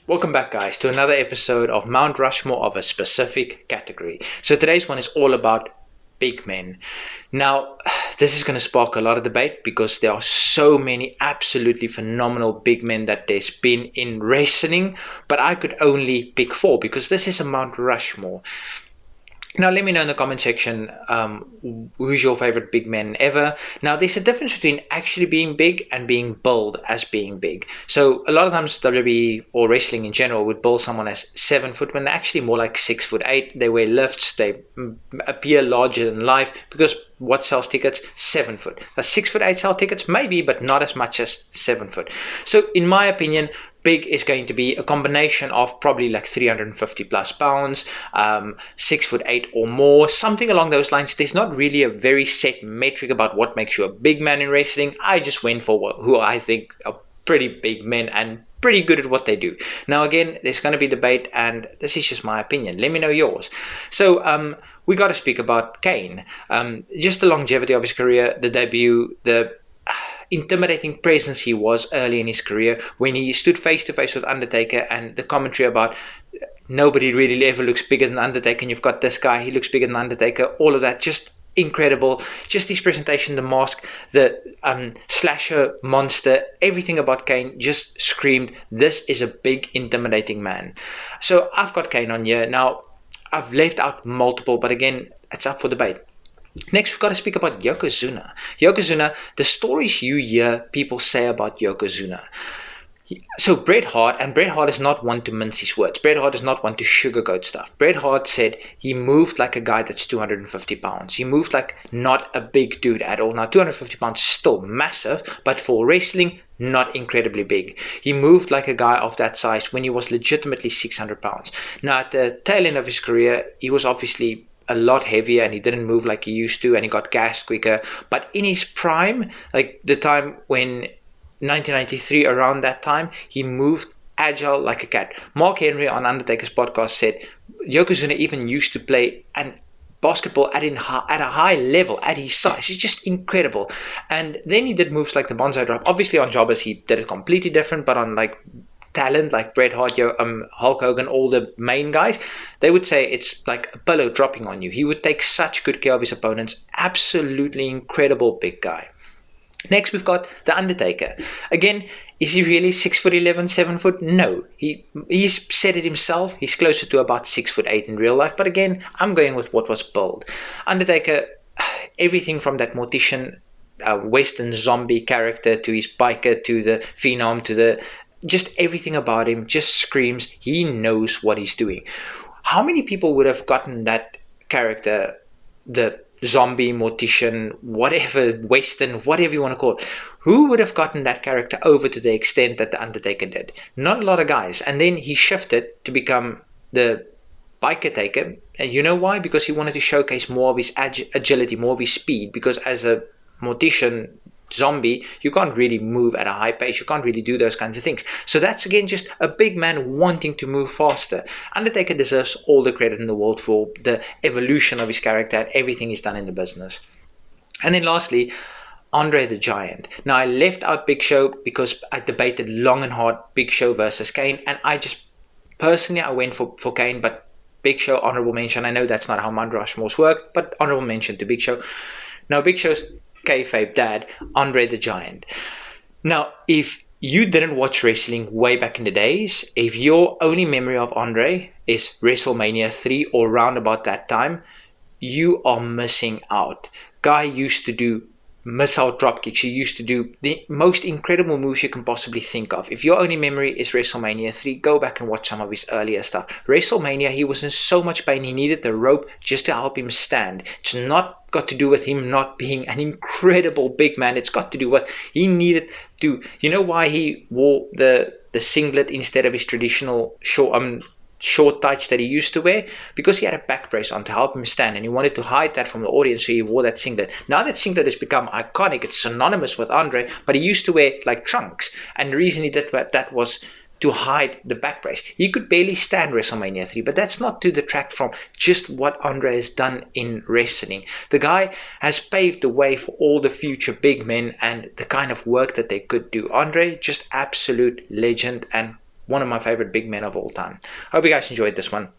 Welcome back, guys, to another episode of Mount Rushmore of a specific category. So today's one is all about big men. Now, this is going to spark a lot of debate because there are so many absolutely phenomenal big men that there's been in wrestling, but I could only pick four because this is a Mount Rushmore. Now, let me know in the comment section who's your favorite big man ever. Now, there's a difference between actually being big and being billed as being big. So, a lot of times WWE or wrestling in general would bill someone as 7 foot when they're actually more like 6'8". They wear lifts, they appear larger than life because what sells tickets? 7 foot. Does 6'8" sell tickets? Maybe, but not as much as 7 foot. So, in my opinion, big is going to be a combination of probably like 350 plus pounds, 6'8" or more, something along those lines. There's not really a very set metric about what makes you a big man in wrestling. I just went for who I think are pretty big men and pretty good at what they do. Now, again, there's going to be debate, and this is just my opinion. Let me know yours. So, we got to speak about Kane. Just the longevity of his career, the debut, the intimidating presence he was early in his career when he stood face to face with Undertaker, and the commentary about nobody really ever looks bigger than Undertaker, and you've got this guy, he looks bigger than Undertaker, all of that, just incredible. Just his presentation, the mask, the slasher monster, everything about Kane just screamed, this is a big, intimidating man. So I've got Kane on here. Now, I've left out multiple, but again, it's up for debate. Next, we've got to speak about Yokozuna. Yokozuna, the stories you hear people say about Yokozuna. So Bret Hart is not one to mince his words. Bret Hart is not one to sugarcoat stuff. Bret Hart said he moved like a guy that's 250 pounds. He moved like not a big dude at all. Now, 250 pounds is still massive, but for wrestling, not incredibly big. He moved like a guy of that size when he was legitimately 600 pounds. Now, at the tail end of his career, he was obviously a lot heavier and he didn't move like he used to and he got gassed quicker. But in his prime, like the time when 1993, around that time, he moved agile like a cat. Mark Henry on Undertaker's podcast said Yokozuna even used to play basketball at a high level at his size. It's just incredible. And then he did moves like the bonsai drop. Obviously on jobbers he did it completely different, but on like talent like Bret Hart, Hulk Hogan, all the main guys, they would say it's like a pillow dropping on you. He would take such good care of his opponents. Absolutely incredible big guy. Next, we've got The Undertaker. Again, is he really 6'11", 7 foot? No. He's said it himself. He's closer to about 6'8" in real life. But again, I'm going with what was billed. Undertaker, everything from that mortician, Western zombie character to his biker to the phenom to the just everything about him just screams he knows what he's doing. How many people would have gotten that character, the zombie, mortician, whatever, Western, whatever you want to call it, who would have gotten that character over to the extent that The Undertaker did? Not a lot of guys. And then he shifted to become the biker taker. And you know why? Because he wanted to showcase more of his agility, more of his speed, because as a mortician zombie, you can't really move at a high pace. You can't really do those kinds of things. So that's again just a big man wanting to move faster. Undertaker deserves all the credit in the world for the evolution of his character and everything he's done in the business. And then lastly, Andre the Giant. Now, I left out Big Show because I debated long and hard Big Show versus Kane, and I just personally I went for Kane, but Big Show, honorable mention. I know that's not how Mount Rushmores work, but honorable mention to Big Show. Now, Big Show's kayfabe dad, Andre the Giant. Now, if you didn't watch wrestling way back in the days, if your only memory of Andre is WrestleMania 3 or round about that time, you are missing out. Guy used to do missile drop kicks. He used to do the most incredible moves you can possibly think of. If your only memory is WrestleMania 3, go back and watch some of his earlier stuff. WrestleMania, he was in so much pain. He needed the rope just to help him stand. It's not got to do with him not being an incredible big man. It's got to do with he needed to. You know why he wore the singlet instead of his traditional short tights that he used to wear? Because he had a back brace on to help him stand, and he wanted to hide that from the audience, so he wore that singlet. Now that singlet has become iconic. It's synonymous with Andre, but he used to wear like trunks, and the reason he did that was to hide the back brace. He could barely stand WrestleMania 3, but that's not to detract from just what Andre has done in wrestling. The guy has paved the way for all the future big men and the kind of work that they could do. Andre, just absolute legend and one of my favorite big men of all time. Hope you guys enjoyed this one.